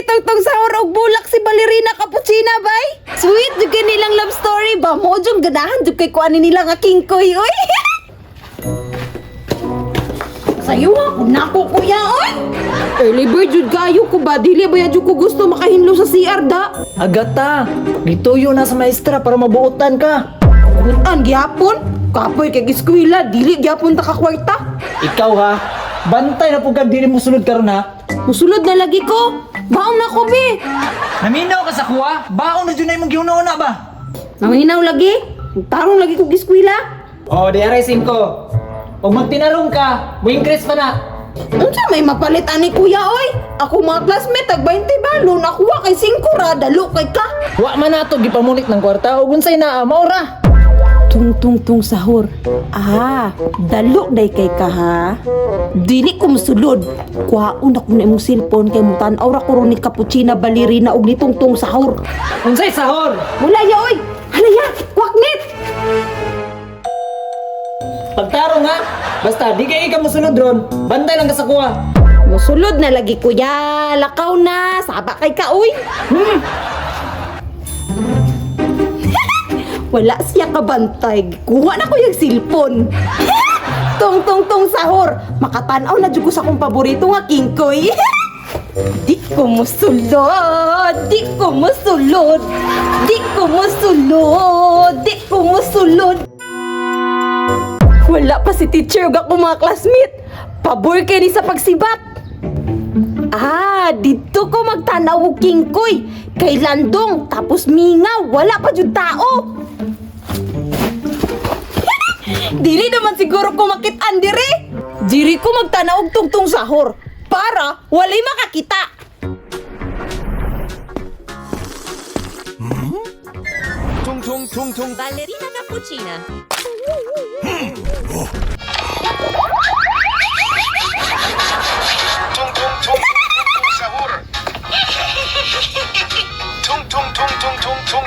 tong sahur og bulak si Ballerina Cappuccina bay. Sweet jud kay nilang love story ba mo jung ganahan jud kay kuan nila nga kingkoy oy. Sayo ako nako kuya oy. Early bird jud kayo ko ba dili ba jud ko gusto makahinlo sa CR da. Agata, gituyo na sa maestra para mabuotan ka. Butan gyapon. Kapoy kay eskwela dili gyapon ta ka kwarta. Ikaw ha, bantay na pugad dili mo sulod karon ha. Musulod na lagi ko. Baon na ko be. Naminaw ka sa kuha, baon na dyan na imong giuna-una ba? Nanginaw lagi. Tarong lagi ko giskwela. O, di aresin ko. Pag magtinarong ka, mo increase pa na. Unsa may mapalit ani kuya oy? Ako mga classmate tag 20 balon ako wa kay 5 ra dalo kay ka. Wa man nato gipamunit ng kwarta ug unsay naa maura. Tung sahur. Dalo day kay ka ha. Dili ko musulod. Kuhaon ako na imong cellphone kay mo tan-aw ra ko ron ni Cappuccina Ballerina og ni tungtong sahur. Unsay sahor? Wala ya oy. Halaya, kwaknit. Pagtarong ha, basta di kay ikaw mosunod ron, bantay lang ka sa kuha. Musulod na lagi kuya. Lakaw na. Saba kay ka oy. Wala siya kabantay. Kuha na ko yung cellphone. Tong sahur. Makatanaw na dyan ko sa kong paborito nga kingkoy. Di ko musulod. Di ko musulod. Di ko musulod. Di ko musulod. Wala pa si teacher ug ako mga classmate. Pabor kay ni sa pagsibat. Dito ko magtanaw og kingkoy. Kay landong tapos mingaw. Wala pa jud tao. Dili naman siguro ko makitaan diri. Diri ko magtanaw og tungtong sahur para walay makakita. tung Ballerina Cappuccina. Sahur.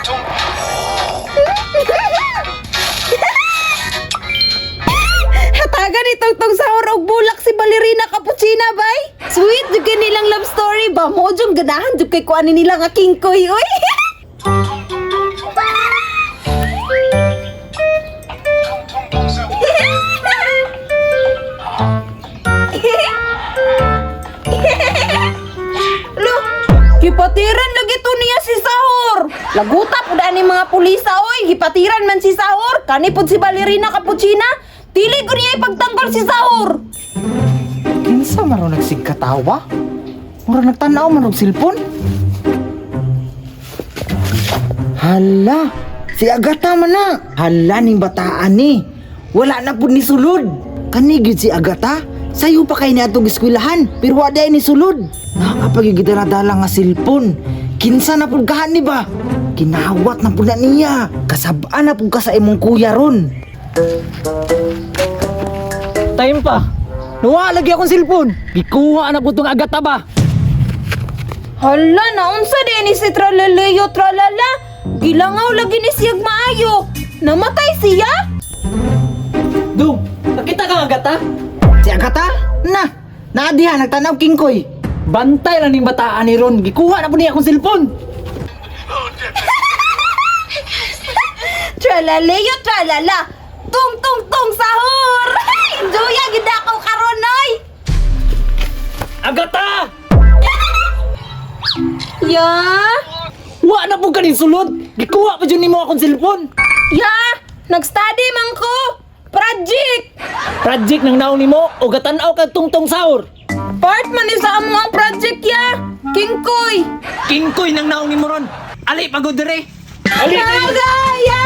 Tung. Hatagan ni tungtong sahur og bulak si Ballerina Cappuccina bay. Sweet jud kay nilang love story ba mo jung ganahan jud kay kuan nila nga kingkoy oy. Gipatiran lagi to niya si Sahur. Laguta po ni mga pulisa oy. Gipatiran man si Sahur. Kani po si Ballerina Cappuccina. Dili ko niya ipagtanggol si Sahur. Kinsa man ro nagsigkatawa? Mura nagtanaw man og cellphone? Hala, si Agata man na. Hala ning bataan ni. Wala na pud ni sulod. Kani gyud si Agata. Sayo pa kay niadtong eskwelahan, pero wa day ni sulod. Nakapagigidala nga cellphone. Kinsa na pud kahan ni ba? Kinawat na pud na niya. Kasab-an na pud ka sa imong kuya ron. Time pa. Nuwa lagi akong cellphone. Gikuha na pud tong Agata ba? Hala, naunsa din ni si Tralaleyo Tralala. Gilangaw lagi ni siyag maayo. Namatay siya? Dong, nakita ka Agata? Si Agata? Naadiha nagtanaw kingkoy. Bantay lang ning bataan ni Ron. Gikuha na po niya akong cellphone. Tralaleyo Tralala. Tung sahur. Enjoy gid ako karon oy. Agata! Ya. Wa na po kanin sulod. Gikuha pa dyan ni mo akong cellphone. Ya, nag-study man ko. Project ng naong ni mo o gatanaw kag tungtong sahur. Part man ni sa among project ya. Kingkoy. Kingkoy ng naong ni mo ron. Ali pagod dire. Ali. Ya.